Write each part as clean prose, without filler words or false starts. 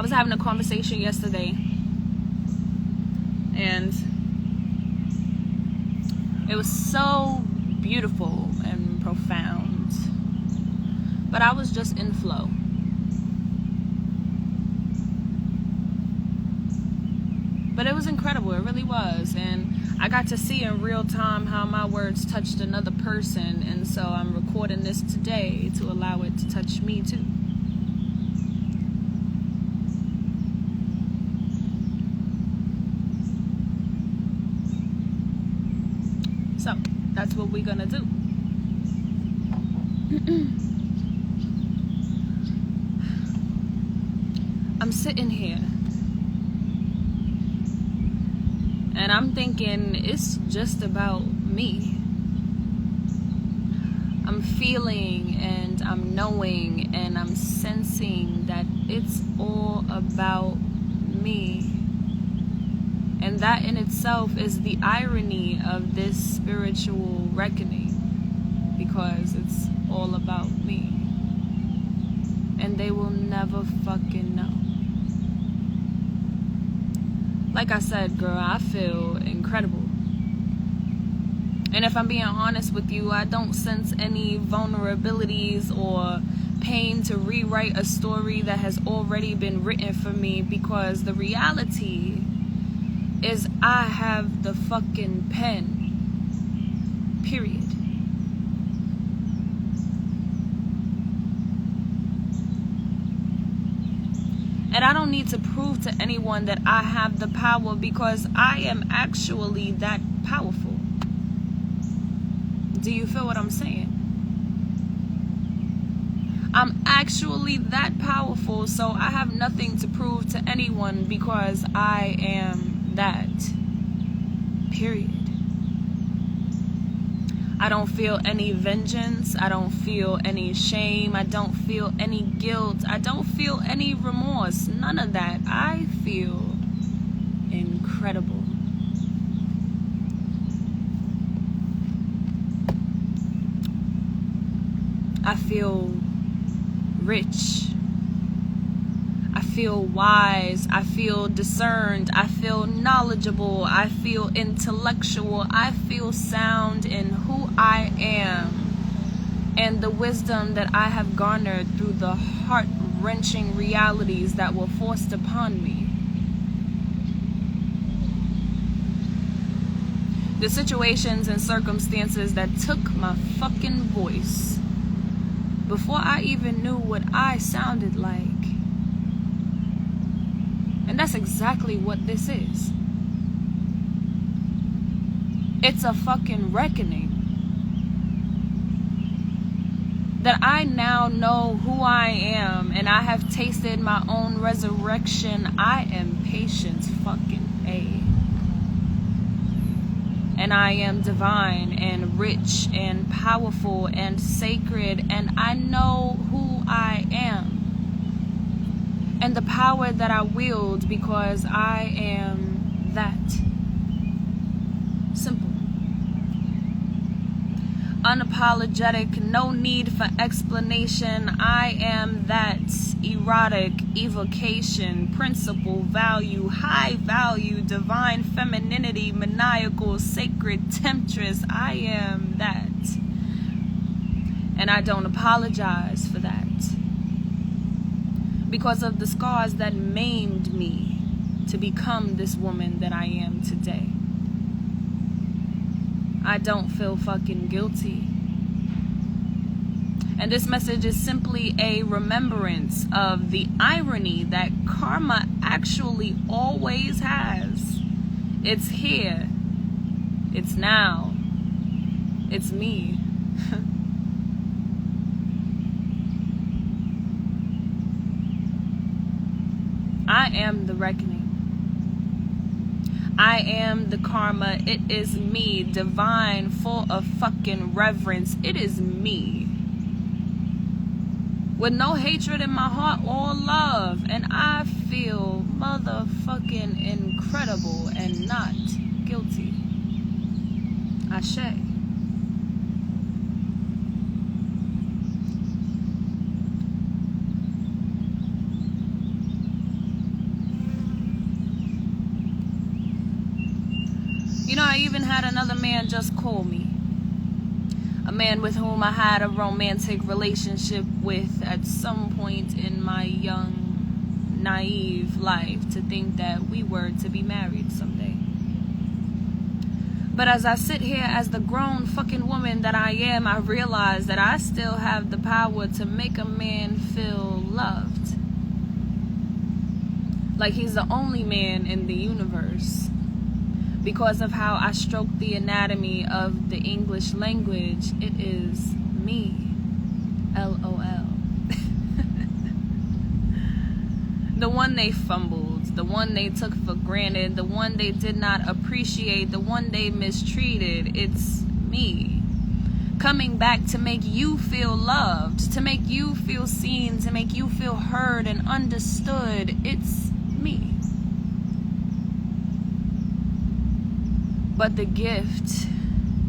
I was having a conversation yesterday, and it was so beautiful and profound, but I was just in flow. But it was incredible, it really was, and I got to see in real time how my words touched another person, and so I'm recording this today to allow it to touch me too. So that's what we're gonna do. I'm sitting here and I'm thinking it's just about me. I'm feeling and I'm knowing and I'm sensing that it's all about me. And that in itself is the irony of this spiritual reckoning, because it's all about me. And they will never fucking know. Like I said, girl, I feel incredible. And if I'm being honest with you, I don't sense any vulnerabilities or pain to rewrite a story that has already been written for me, because the reality is I have the fucking pen. Period. And I don't need to prove to anyone that I have the power, because I am actually that powerful. Do you feel what I'm saying? I'm actually that powerful, so I have nothing to prove to anyone, because I am that. Period. I don't feel any vengeance. I don't feel any shame. I don't feel any guilt. I don't feel any remorse. None of that. I feel incredible. I feel rich. I feel wise. I feel discerned. I feel knowledgeable. I feel intellectual. I feel sound in who I am and the wisdom that I have garnered through the heart-wrenching realities that were forced upon me. The situations and circumstances that took my fucking voice before I even knew what I sounded like. And that's exactly what this is. It's a fucking reckoning. That I now know who I am, and I have tasted my own resurrection. I am patience fucking A. And I am divine and rich and powerful and sacred, and I know who I am. And the power that I wield, because I am that. Simple. Unapologetic, no need for explanation. I am that. Erotic, evocation, principle, value, high value, divine femininity, maniacal, sacred, temptress. I am that. And I don't apologize for that, because of the scars that maimed me to become this woman that I am today. I don't feel fucking guilty. And this message is simply a remembrance of the irony that karma actually always has. It's here. It's now. It's me. I am the reckoning. I am the karma. It is me, divine, full of fucking reverence. It is me. With no hatred in my heart, all love. And I feel motherfucking incredible and not guilty. Ashe. even had another man just call me. A man with whom I had a romantic relationship with at some point in my young, naive life, to think that we were to be married someday. But as I sit here as the grown fucking woman that I am, I realize that I still have the power to make a man feel loved. Like he's the only man in the universe. Because of how I stroke the anatomy of the English language, it is me. LOL. The one they fumbled, the one they took for granted, the one they did not appreciate, the one they mistreated. It's me. Coming back to make you feel loved, to make you feel seen, to make you feel heard and understood. It's me. But the gift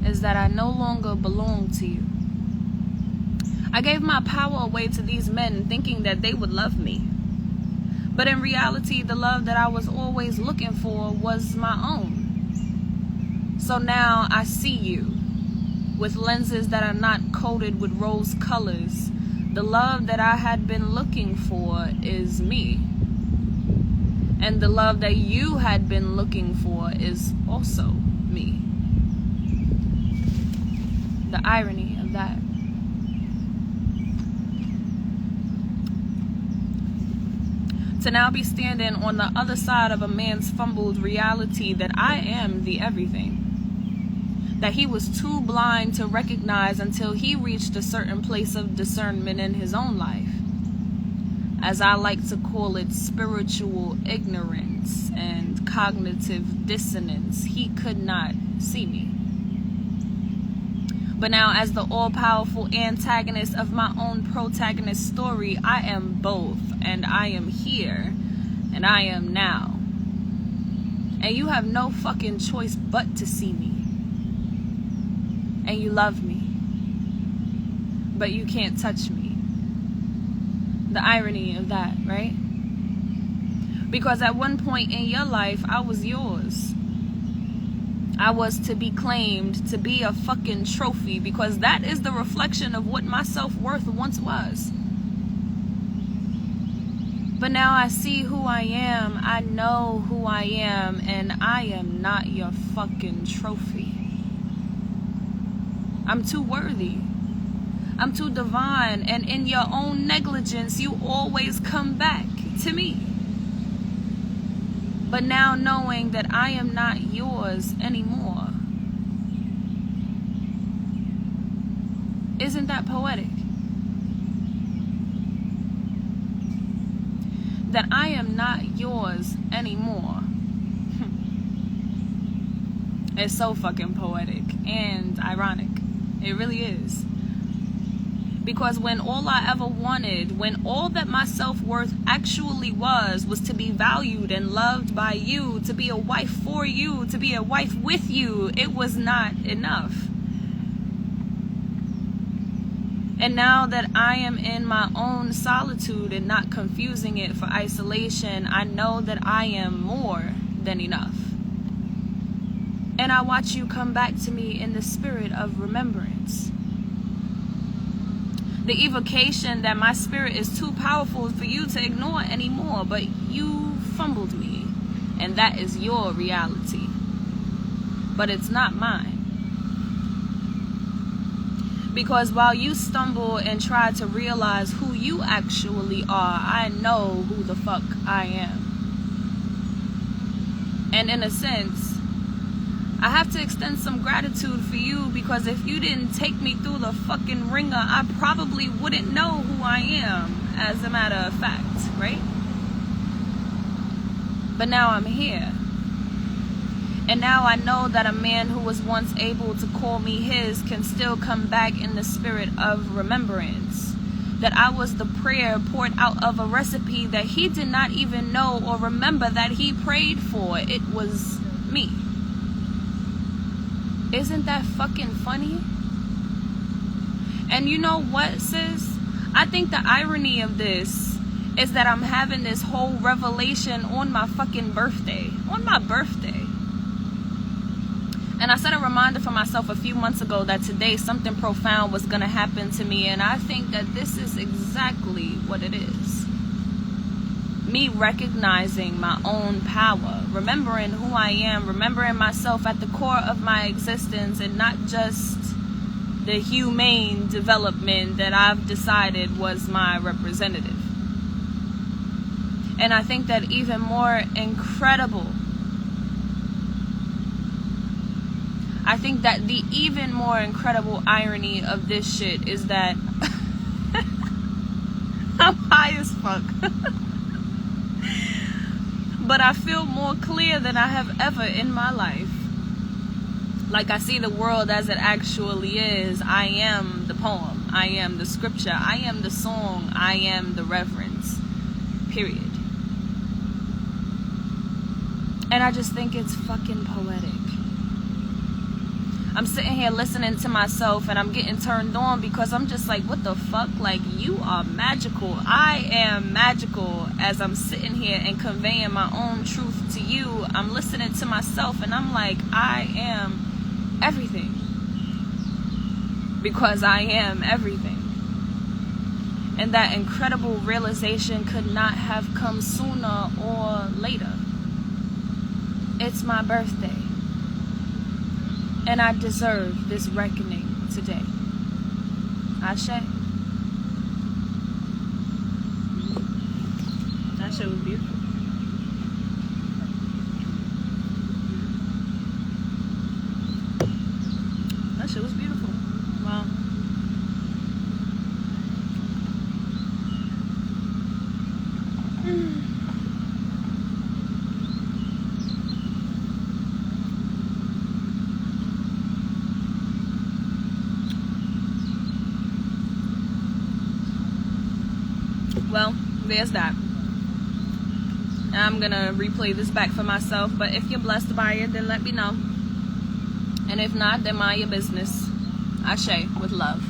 is that I no longer belong to you. I gave my power away to these men thinking that they would love me. But in reality, the love that I was always looking for was my own. So now I see you with lenses that are not coated with rose colors. The love that I had been looking for is me. And the love that you had been looking for is also me. The irony of that. To now be standing on the other side of a man's fumbled reality that I am the everything. That he was too blind to recognize until he reached a certain place of discernment in his own life. As I like to call it, spiritual ignorance and cognitive dissonance. He could not see me. But now, as the all-powerful antagonist of my own protagonist story, I am both, and I am here, and I am now. And you have no fucking choice but to see me. And you love me. But you can't touch me. The irony of that, right? Because at one point in your life, I was yours. I was to be claimed, to be a fucking trophy, because that is the reflection of what my self-worth once was. But now I see who I am, I know who I am, and I am not your fucking trophy. I'm too worthy. I'm too divine, and in your own negligence, you always come back to me. But now knowing that I am not yours anymore. Isn't that poetic? That I am not yours anymore. It's so fucking poetic and ironic. It really is. Because when all I ever wanted, when all that my self-worth actually was to be valued and loved by you, to be a wife for you, to be a wife with you, it was not enough. And now that I am in my own solitude and not confusing it for isolation, I know that I am more than enough. And I watch you come back to me in the spirit of remembrance. The evocation that my spirit is too powerful for you to ignore anymore, but you fumbled me, and that is your reality. But it's not mine. Because while you stumble and try to realize who you actually are, I know who the fuck I am. And in a sense, I have to extend some gratitude for you, because if you didn't take me through the fucking ringer, I probably wouldn't know who I am, as a matter of fact, right? But now I'm here. And now I know that a man who was once able to call me his can still come back in the spirit of remembrance. That I was the prayer poured out of a recipe that he did not even know or remember that he prayed for. It was me. Isn't that fucking funny? And you know what, sis? I think the irony of this is that I'm having this whole revelation on my fucking birthday. On my birthday. And I set a reminder for myself a few months ago that today something profound was going to happen to me. And I think that this is exactly what it is. Me recognizing my own power, remembering who I am, remembering myself at the core of my existence, and not just the humane development that I've decided was my representative. And I think that even more incredible, I think that the even more incredible irony of this shit is that I'm high as fuck. But I feel more clear than I have ever in my life. Like I see the world as it actually is. I am the poem. I am the scripture. I am the song. I am the reverence. Period. And I just think it's fucking poetic. I'm sitting here listening to myself and I'm getting turned on because I'm just like, what the fuck? Like, you are magical. I am magical. As I'm sitting here and conveying my own truth to you, I'm listening to myself and I'm like, I am everything. Because I am everything. And that incredible realization could not have come sooner or later. It's my birthday. And I deserve this reckoning today. Ashe. That shit was beautiful. That shit was beautiful. Wow. Well, there's that. I'm gonna replay this back for myself, but if you're blessed by it, then let me know. And if not, then mind your business. Ashe, with love.